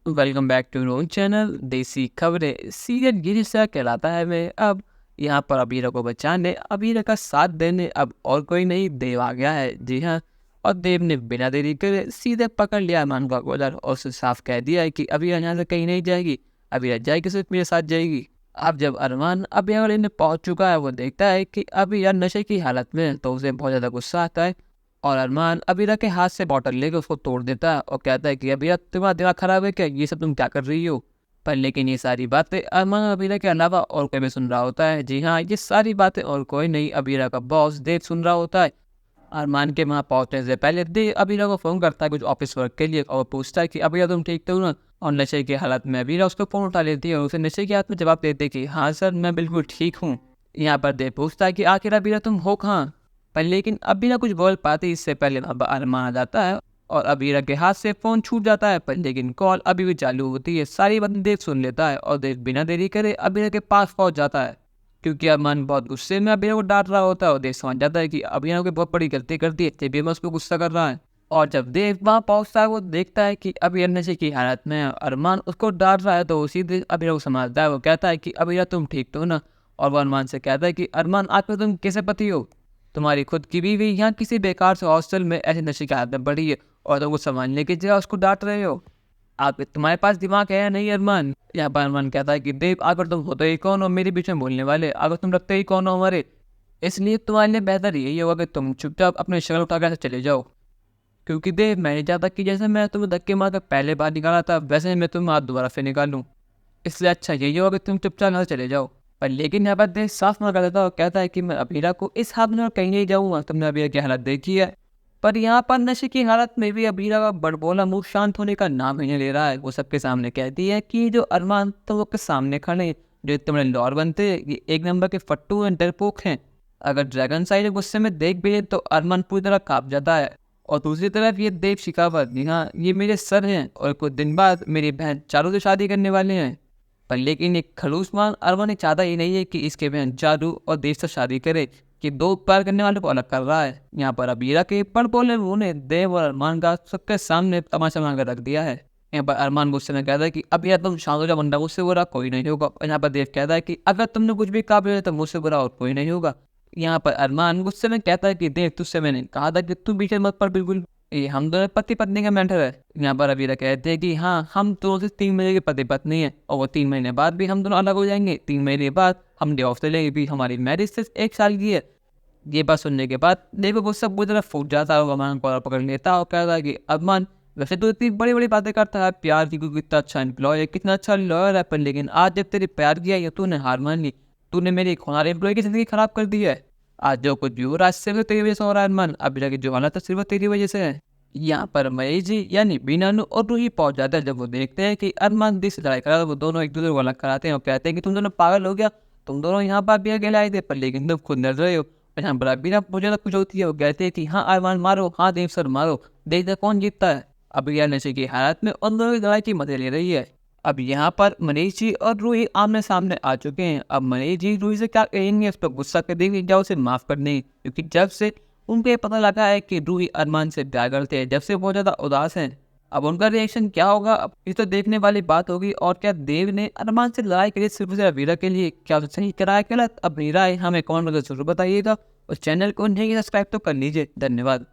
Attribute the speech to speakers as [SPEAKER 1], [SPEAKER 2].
[SPEAKER 1] Welcome back to रोन channel Desi Khabrein. Serial गिरी सा कहलाता है मैं अब यहाँ पर अबीरा को बचाने, अबीरा का साथ देने अब और कोई नहीं, देव आ गया है। जी हाँ, और देव ने बिना देरी करे सीधे पकड़ लिया अरमान का कॉलर और उसे साफ कह दिया है कि अबीरा यहाँ से कहीं नहीं जाएगी, अबीरा जाएगी सिर्फ मेरे साथ जाएगी। अब जब अरमान अबीरा वाले ने पहुंच चुका है, वो देखता है कि अबीरा नशे की हालत में है, तो उसे बहुत ज़्यादा गुस्सा आता है और अरमान अबीरा के हाथ से बॉटल लेकर उसको तोड़ देता है और कहता है कि अबीरा तुम्हारा दिमाग खराब है क्या, ये सब तुम क्या कर रही हो। पर लेकिन ये सारी बातें अरमान और अबीरा के अलावा और कोई भी सुन रहा होता है। जी हाँ, ये सारी बातें और कोई नहीं, अबीरा का बॉस देव सुन रहा होता है। अरमान के वहाँ पहुंचने से पहले देव अबीरा को फ़ोन करता है कुछ ऑफिस वर्क के लिए और पूछता है कि अबीरा तुम ठीक तो हो ना। और नशे की हालत में अबीरा उसको फ़ोन उठा लेती है और उसे नशे की हालत में जवाब देती है कि हाँ सर, मैं बिल्कुल ठीक हूँ। यहाँ पर देव पूछता है कि आखिर अबीरा तुम हो कहाँ। पर लेकिन अबीरा कुछ बोल पाती इससे पहले अब अरमान आ जाता है और अबीरा के हाथ से फ़ोन छूट जाता है। पर लेकिन कॉल अभी भी चालू होती है। सारी बातें देव सुन लेता है और देव बिना देरी करे अबीरा के पास पहुंच जाता है, क्योंकि अरमान बहुत गुस्से में अबीरा को डांट रहा होता है और देव समझ जाता है कि अबीरा को बहुत बड़ी गलती कर दी है, तभी मैं उस पर गुस्सा कर रहा है। और जब देव वहाँ पहुँचता है, वो देखता है कि अबीरा नशे की हालत में है, अरमान उसको डांट रहा है, तो उसी देव अबीरा को समझता है। वो कहता है कि अबीरा तुम ठीक तो हो ना। और वो अरमान से कहता है कि अरमान आखिर तुम कैसे पति हो, तुम्हारी खुद की बीवी यहाँ किसी बेकार से हॉस्टल में ऐसे नशे की आदत बढ़ी है और तुम वो संभालने की जगह उसको डांट रहे हो। आप तुम्हारे पास दिमाग है या नहीं अरमान। यहाँ पर अरमान कहता है कि देव अगर तुम होते ही कौन हो मेरे बीच में बोलने वाले, अगर तुम रखते ही कौन हो हमारे, इसलिए तुम्हारे लिए बेहतर यही होगा कि तुम चुपचाप अपने शक्ल उठा कर चले जाओ। क्योंकि देव मैं नहीं चाहता कि जैसे मैं तुम्हें धक्के मार कर पहले बार निकाला था वैसे मैं तुम्हें हाथ दोबारा से निकालूं, इसलिए अच्छा यही होगा कि तुम चुपचाप यहाँ से चले जाओ। पर लेकिन यहाँ पर देव साफ मना कर देता है और कहता है कि मैं अबीरा को इस हाथ में और कहीं नहीं जाऊँगा, तुमने अबीरा की हालत देखी है। पर यहाँ पर नशे की हालत में भी अबीरा का बड़बोला मुंह शांत होने का नाम ही नहीं ले रहा है। वो सबके सामने कहती है कि जो अरमान तुम लोग के सामने खड़े हैं, जो तुम्हारे लॉर बनते हैं, ये एक नंबर के फट्टू हैं, डरपोक हैं। अगर ड्रैगन साइड गुस्से में देख भी ले तो अरमान पूरी तरह काँप जाता है। और दूसरी तरफ ये देव शिकावत, जी हाँ, ये मेरे सर हैं और कुछ दिन बाद मेरी बहन चारू से शादी करने वाले हैं। पर लेकिन एक खड़ूस मान अरमान चाहता ही नहीं है कि इसके बहन चारू और देव से शादी करे, कि दो प्यार करने वाले को अलग कर रहा है। यहाँ पर अबीरा के पड़ बोले उन्होंने देव और अरमान का सबके सामने तमाशा बना कर रख दिया है। यहाँ पर अरमान गुस्से में कहता है कि अबीरा तुम शांत हो जा, वरना मुझसे बुरा कोई नहीं होगा। और यहाँ पर देव कहता है कि अगर तुमने कुछ भी कहा भी तो मुझसे बुरा और कोई नहीं होगा। यहाँ पर अरमान गुस्से में कहता है कि देव तुझसे मैंने कहा था कि तू पीछे मत पड़ बिल्कुल, ये हम दोनों पति पत्नी का मैटर है। यहाँ पर अबीरा कहते हैं कि हाँ, हम दोनों से 3 महीने के पति पत्नी हैं और वो 3 महीने बाद भी हम दोनों अलग हो जाएंगे। 3 महीने बाद हम डे ऑफ से लेंगे भी, हमारी मैरिज सिर्फ 1 साल की है। ये बात सुनने के बाद देव को सब बुरी तरह फूट जाता है और अरमान को पकड़ लेता है और कहता है कि अरमान वैसे तो इतनी बड़ी बड़ी बातें करता है प्यार की, क्योंकि कितना अच्छा एम्प्लॉय है, कितना अच्छा लॉयर है, पर लेकिन आज जब तेरे प्यार किया या तूने हार मान ली, तूने मेरी एक होनहार एम्प्लॉय की जिंदगी खराब कर दी है। आज जो कुछ भी हो रहा है सिर्फ तेरी वजह से हो रहा है अरमान, अभी जाके जो हालत है सिर्फ तेरी वजह से है। यहाँ पर महेश जी यानी बीनानु और रूही पहुंच जाता है। जब वो देखते हैं कि अरमान दिल से लड़ाई कर रहा है, वो दोनों एक दूसरे को अलग कराते हैं और कहते हैं कि तुम दोनों पागल हो गया, तुम दोनों यहाँ पर भी अकेले आए थे, पर लेकिन तुम खुद नजर रहे हो। और यहाँ पर बिना मुझे कुछ होती है, वो कहते हैं कि हाँ अरमान मारो, हाँ देव सर मारो, देखते कौन जीतता है। अब यह नशे की हालत में उन दोनों की लड़ाई की मजे ले रही है। अब यहाँ पर मनीष जी और रूही आमने सामने आ चुके हैं। अब मनीष जी रूही से क्या कहेंगे, उस पर गुस्सा कर देंगे, जाओ उसे माफ कर देंगे, क्योंकि जब से उनको ये पता लगा है कि रूही अरमान से प्यार करते हैं, जब से बहुत ज़्यादा उदास हैं। अब उनका रिएक्शन क्या होगा, अब ये तो देखने वाली बात होगी। और क्या देव ने अरमान से लड़ाई करी सिर्फ उसे अबीरा के लिए, क्या उसे सही कराया गलत, अब मेरा है हमें कौन मतलब जरूर बताइएगा। उस चैनल को नहीं सब्सक्राइब तो कर लीजिए। धन्यवाद।